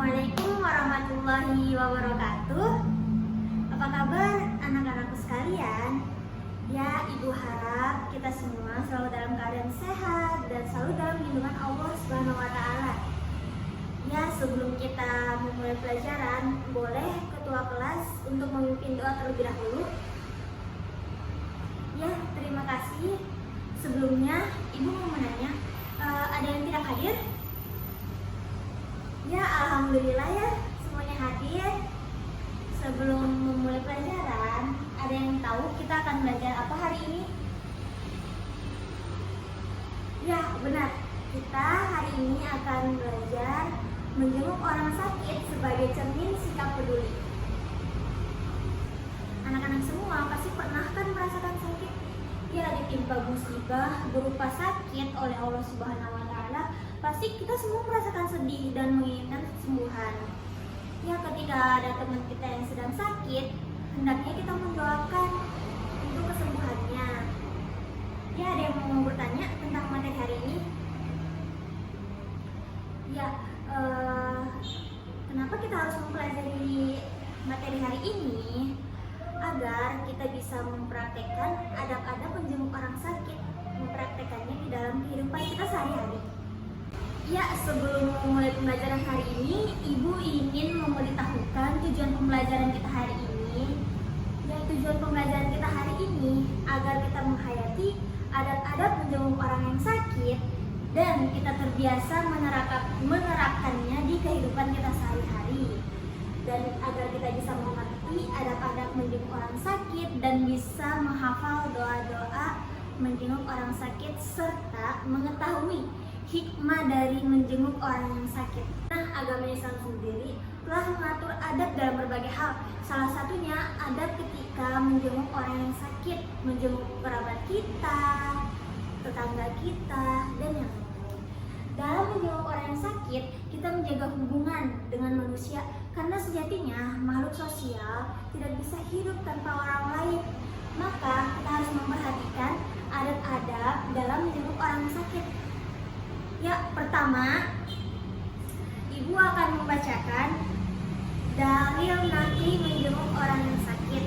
Assalamualaikum warahmatullahi wabarakatuh. Apa kabar anak-anakku sekalian? Ya, Ibu harap kita semua selalu dalam keadaan sehat dan selalu dalam lindungan Allah Subhanahu wa taala. Ya, sebelum kita memulai pelajaran, boleh ketua kelas untuk memimpin doa terlebih dahulu. Ya, terima kasih. Sebelumnya, Ibu mau menanya, ada yang tidak hadir? Ya, alhamdulillah ya, semuanya hadir. Sebelum memulai pelajaran, ada yang tahu kita akan belajar apa hari ini? Ya, benar. Kita hari ini akan belajar menjenguk orang sakit sebagai cermin sikap peduli. Anak-anak semua pasti pernah kan merasakan sakit? Ya, ditimpa musibah berupa sakit oleh Allah Subhanahu wa taala. Pasti kita semua merasakan sedih dan menginginkan kesembuhan. Ya, ketika ada teman kita yang sedang sakit, hendaknya kita mendoakan untuk kesembuhannya. Ya, ada yang mau bertanya tentang materi hari ini? Ya, kenapa kita harus mempelajari materi hari ini? Agar kita bisa mempraktekkan adab-adab menjenguk orang sakit, mempraktekannya di dalam kehidupan kita sehari-hari. Ya, sebelum memulai pembelajaran hari ini, Ibu ingin memberitahukan tujuan pembelajaran kita hari ini. Ya, tujuan pembelajaran kita hari ini agar kita menghayati adab-adab menjenguk orang yang sakit dan kita terbiasa menerapkannya di kehidupan kita sehari-hari. Dan agar kita bisa mengerti adab-adab menjenguk orang sakit dan bisa menghafal doa-doa menjenguk orang sakit serta mengetahui hikmah dari menjenguk orang yang sakit. Nah, agama Islam sendiri telah mengatur adab dalam berbagai hal. Salah satunya adab ketika menjenguk orang yang sakit, menjenguk kerabat kita, tetangga kita, dan yang lain. Dalam menjenguk orang yang sakit, kita menjaga hubungan dengan manusia karena sejatinya makhluk sosial tidak bisa hidup tanpa orang lain. Maka kita harus memperhatikan adab-adab dalam menjenguk orang yang sakit. Ya, pertama, Ibu akan membacakan dalil nakli menjenguk orang yang sakit.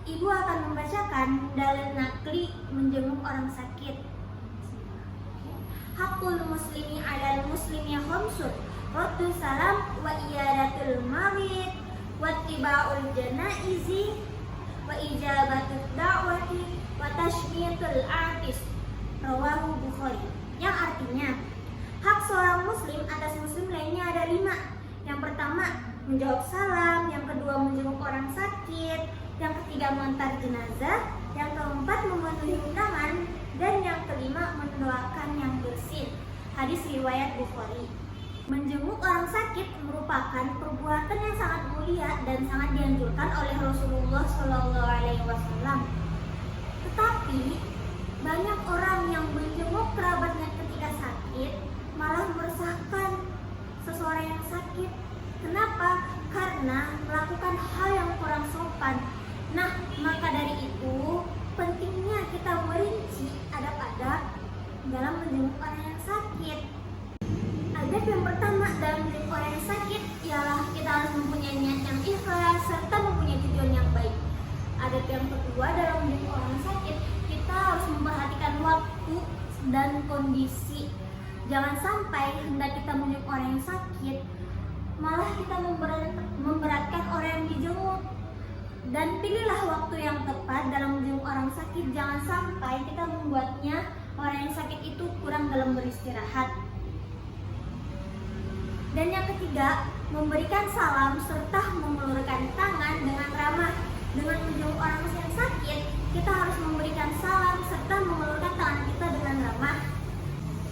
Ibu akan membacakan dalil nakli menjenguk orang sakit. Hakul muslimi alal muslimi khamsun, raddu salam wa iyadatul marid wa tiba'ul janaizi wa ijabatud da'wati wa tashmiyatul artis. Rawahu Bukhari. Yang artinya, hak seorang muslim atas muslim lainnya ada 5. Yang pertama, menjawab salam. Yang kedua, menjenguk orang sakit. Yang ketiga, mengantar jenazah. Yang keempat, memenuhi undangan. Dan yang kelima, mendoakan yang bersin. Hadis riwayat Bukhari. Menjenguk orang sakit merupakan perbuatan yang sangat mulia dan sangat dianjurkan oleh Rasulullah SAW. Tetapi banyak orang yang menjenguk kerabatnya ketika sakit malah meresahkan seseorang yang sakit. Kenapa? Karena melakukan hal yang kurang sopan. Nah, maka dari itu pentingnya kita merinci adab-adab dalam menjenguk orang yang sakit. Adab yang pertama dalam menjenguk orang yang sakit ialah kita harus mempunyai niat yang ikhlas serta mempunyai tujuan yang baik. Adab yang kedua dalam menjenguk orang sakit, kita harus memperhatikan waktu dan kondisi. Jangan sampai hendak kita menjenguk orang yang sakit malah kita memberatkan orang yang dijenguk. Dan pilihlah waktu yang tepat dalam menjenguk orang sakit. Jangan sampai kita membuatnya orang yang sakit itu kurang dalam beristirahat. Dan yang ketiga, memberikan salam serta mengulurkan tangan dengan ramah. Dengan menjenguk orang yang sakit, kita harus memberikan salam serta mengulurkan tangan kita dengan ramah.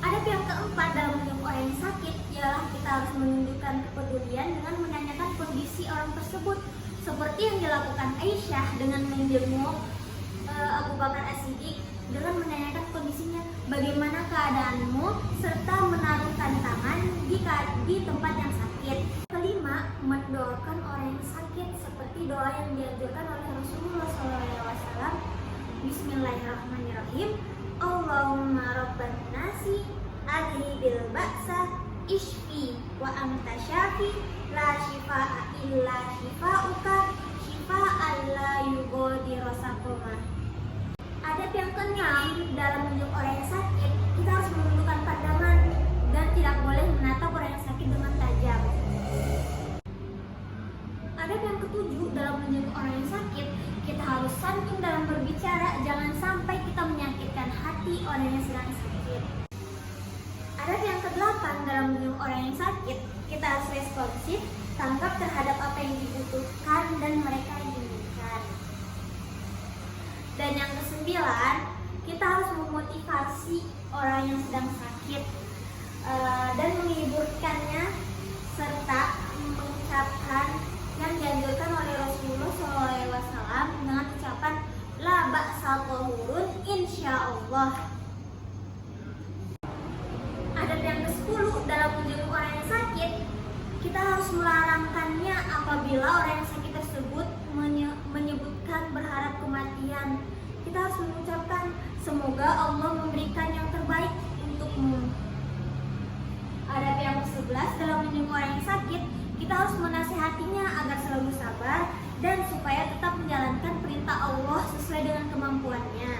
Adab yang keempat dalam menjenguk orang yang sakit ialah kita harus menunjukkan kepedulian dengan menanyakan kondisi orang tersebut, seperti yang dilakukan Aisyah dengan menjenguk Abu Bakar As-Siddiq dengan menanyakan kondisinya, bagaimana keadaanmu, serta menaruhkan tangan di tempat yang sakit. Kelima, mendoakan orang yang sakit seperti doa yang dianjurkan oleh Rasulullah SAW. Bismillahirrahmanirrahim. Allahumma rabban nasi adhibil ba'sa ishfi wa anta syafi la shifaa illa shifauka shifaan la yughadiru saqama. Adab yang keenam dalam menunjuk orang yang sakit, kita harus menundukkan pandangan dan tidak boleh menatap orang yang sakit dengan tajam. Adab yang ketujuh dalam menunjuk orang yang sakit, kita harus santun dalam berbicara, jangan sampai kita menyakitkan hati orang yang sedang sakit. Adab yang kedelapan dalam menunjuk orang yang sakit, kita harus responsif, tanggap terhadap apa yang dibutuhkan dan mereka inginkan. Dan yang kesembilan, kita harus memotivasi orang yang sedang sakit dan menghiburkannya serta mengucapkan yang dianjurkan oleh Rasulullah SAW dengan ucapan la ba'sa tahurun insyaallah. Adab yang ke-10 dalam menjenguk orang yang sakit, kita harus melarangkannya apabila orang yang sakit tersebut menyebutkan berharap kematian. Kita harus mengucapkan semoga Allah memberikan yang terbaik untukmu. Adab yang ke-11 dalam menjenguk orang yang sakit, kita harus menasihatinya agar selalu sabar dan supaya tetap menjalankan perintah Allah sesuai dengan kemampuannya.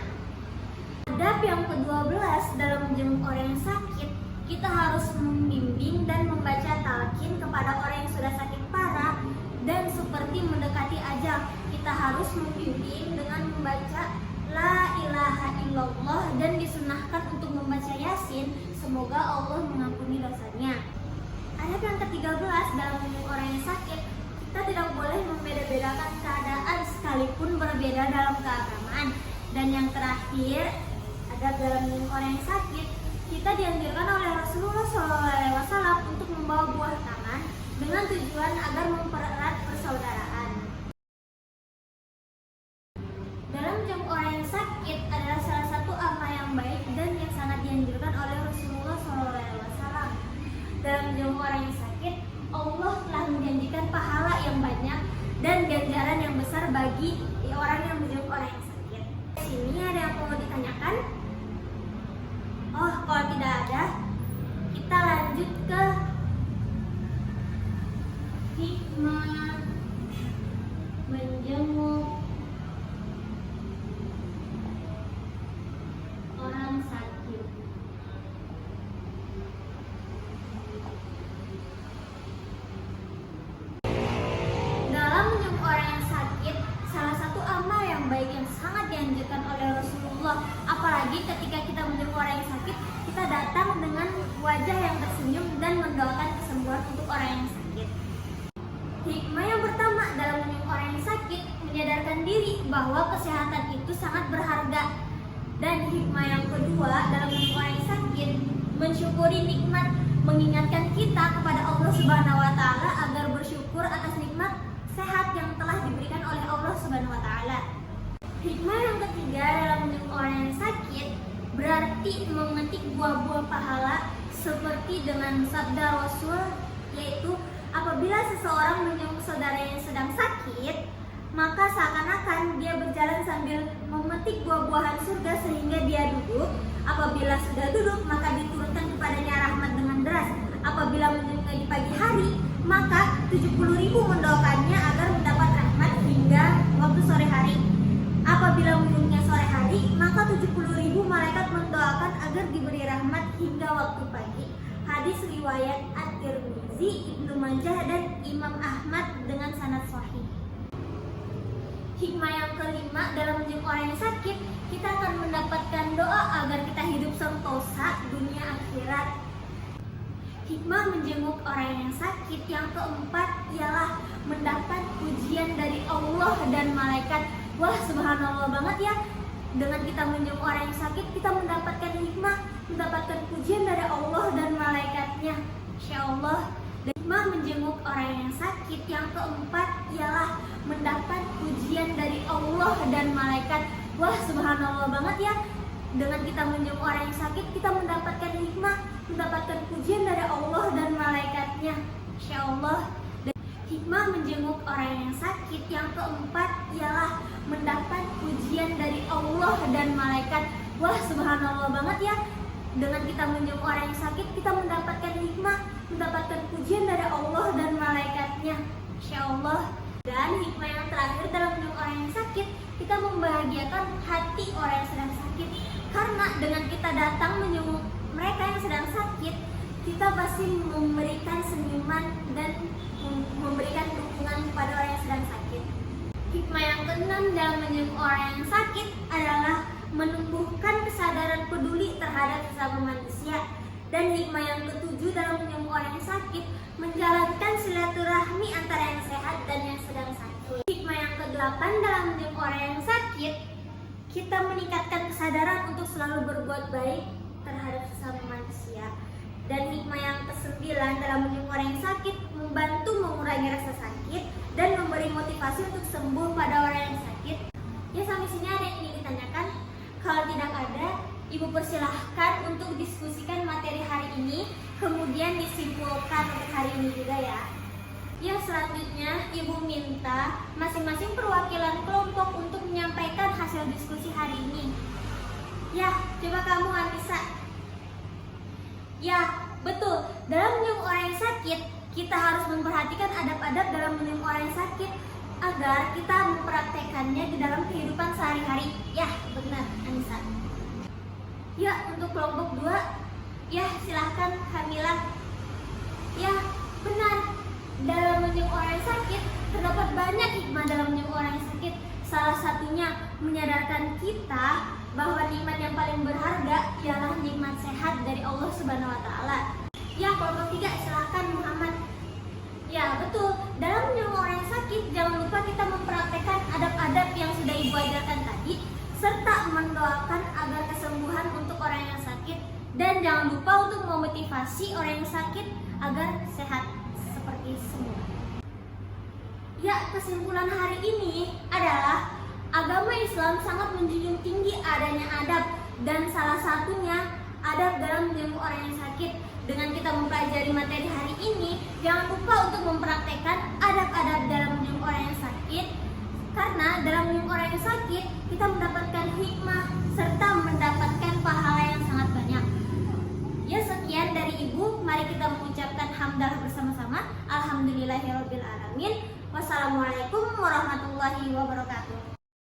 Adab yang ke-12 dalam menjenguk orang yang sakit, kita harus membimbing dan membaca talqin kepada orang yang sudah sakit parah, dan seperti mendekati ajal, kita harus membimbing dengan membaca la ilaha illallah dan disunahkan untuk membaca yasin, semoga Allah mengampuni dosanya. Adab yang ke-13 dalam menjenguk orang yang sakit, kita tidak boleh membeda-bedakan keadaan sekalipun berbeda dalam keagamaan. Dan yang terakhir, adab dalam menjenguk orang yang sakit, kita dianjurkan oleh Rasulullah SAW untuk membawa buah tangan dengan tujuan agar mempererat persaudaraan. Dalam menjenguk orang yang sakit adalah salah satu amal yang baik dan yang sangat dianjurkan oleh Rasulullah SAW. Dalam menjenguk orang yang sakit, Allah telah menjanjikan pahala yang banyak dan ganjaran yang besar bagi orang yang menjenguk orang yang sakit. Di sini ada yang mau ditanyakan? Oh, kalau tidak ada, kita lanjut ke hikmah menjenguk orang sakit. Dalam menjenguk orang yang sakit, salah satu amal yang baik yang sangat dianjurkan oleh Rasulullah. Apalagi ketika kita menjenguk orang yang sakit, kita datang dengan wajah yang tersenyum dan mendoakan kesembuhan untuk orang yang sakit. Hikmah yang pertama dalam menjenguk orang yang sakit, menyadarkan diri bahwa kesehatan itu sangat berharga. Dan hikmah yang kedua dalam menjenguk orang yang sakit, mensyukuri nikmat, mengingatkan kita kepada Allah Subhanahu wa taala agar bersyukur atas nikmat sehat yang telah diberikan oleh Allah Subhanahu wa taala. Hikmah yang ketiga dalam menjenguk orang yang sakit, berarti memetik buah-buah pahala seperti dengan sabda Rasul, yaitu apabila seseorang menjenguk saudara yang sedang sakit, maka seakan-akan dia berjalan sambil memetik buah-buahan surga sehingga dia duduk. Apabila sudah duduk, maka diturunkan kepadanya rahmat dengan deras. Apabila menjenguknya di pagi hari, maka 70.000 mendoakannya agar mendapat rahmat hingga waktu sore hari. Apabila menjenguknya sore hari, maka 70.000 malaikat mendoakan agar diberi rahmat hingga waktu pagi. Hadis riwayat At-Tirmizi, Ibnu Majah, dan Imam Ahmad dengan sanad sahih. Hikmah yang kelima dalam menjenguk orang yang sakit, kita akan mendapatkan doa agar kita hidup sentosa dunia akhirat. Hikmah menjenguk orang yang sakit yang keempat ialah mendapat pujian dari Allah dan malaikat. Wah, subhanallah banget ya. Dengan kita menjenguk orang yang sakit, kita mendapatkan hikmah, mendapatkan pujian dari Allah dan malaikatnya. Insya Allah. Hikmah menjenguk orang yang sakit yang keempat ialah mendapat pujian dari Allah dan malaikat. Wah, subhanallah banget ya. Dengan kita menjenguk orang yang sakit, kita mendapatkan hikmah, mendapatkan pujian dari Allah dan malaikatnya. Insya Allah. Dan hikmah menjenguk orang yang sakit yang keempat ialah mendapat pujian dari Allah dan malaikat. Wah, subhanallah banget ya. Dengan kita menjenguk orang yang sakit, kita mendapatkan hikmah, mendapatkan pujian dari Allah dan malaikatnya. Insya Allah. Dan hikmah yang terakhir dalam menjenguk orang yang sakit, kita membahagiakan hati orang yang sedang sakit. Karena dengan kita datang menjenguk mereka yang sedang sakit, kita pasti memberikan senyuman dan memberikan dukungan kepada orang yang sedang sakit. Hikmah yang keenam dalam menjenguk orang yang sakit adalah menumbuhkan kesadaran peduli terhadap sesama manusia. Dan hikmah yang ketujuh dalam menjenguk orang yang sakit, menjalankan silaturahmi antara yang sehat dan yang sedang sakit. Hikmah yang kedelapan dalam menjenguk orang yang sakit, kita meningkatkan kesadaran untuk selalu berbuat baik terhadap sesama manusia. Dan hikmah yang kesembilan dalam menjenguk orang yang sakit, membantu mengurangi rasa sakit dan memberi motivasi untuk sembuh pada orang yang sakit. Ya, sampai sini ada yang ingin ditanyakan? Kalau tidak ada, Ibu persilahkan untuk diskusikan materi hari ini, kemudian disimpulkan untuk hari ini juga ya. Ya, selanjutnya Ibu minta masing-masing perwakilan kelompok untuk menyampaikan hasil diskusi hari ini. Ya, coba kamu Anissa. Ya, betul. Dalam menjenguk orang yang sakit, kita harus memperhatikan adab-adab dalam menjenguk orang yang sakit agar kita mempraktekannya di dalam kehidupan sehari-hari. Ya, benar Anissa. Ya, untuk kelompok 2, ya silahkan Kamilah. Ya, benar. Dalam menjenguk orang yang sakit, terdapat banyak hikmah dalam menjenguk orang yang sakit. Salah satunya menyadarkan kita bahwa nikmat yang paling berharga ialah nikmat sehat dari Allah Subhanahu wa taala. Ya, kelompok 3 silahkan Muhammad. Ya, betul. Dalam menjenguk orang yang sakit, jangan lupa kita mempraktekkan adab-adab yang sudah Ibu ajarkan tadi, serta mendoakan agar kesembuhan untuk orang yang sakit, dan jangan lupa untuk memotivasi orang yang sakit agar sehat seperti semula. Ya, kesimpulan hari ini adalah agama Islam sangat menjunjung tinggi adanya adab, dan salah satunya adab dalam menjenguk orang yang sakit. Dengan kita mempelajari materi hari ini, jangan lupa untuk mempraktekkan adab-adab dalam menjenguk orang yang sakit, karena dalam menjenguk orang yang sakit kita mendapatkan hikmah serta mendapatkan pahala yang sangat banyak. Ya, sekian dari Ibu. Mari kita mengucapkan hamdalah bersama-sama. Alhamdulillahirabbil alamin. Wassalamualaikum warahmatullahi wabarakatuh.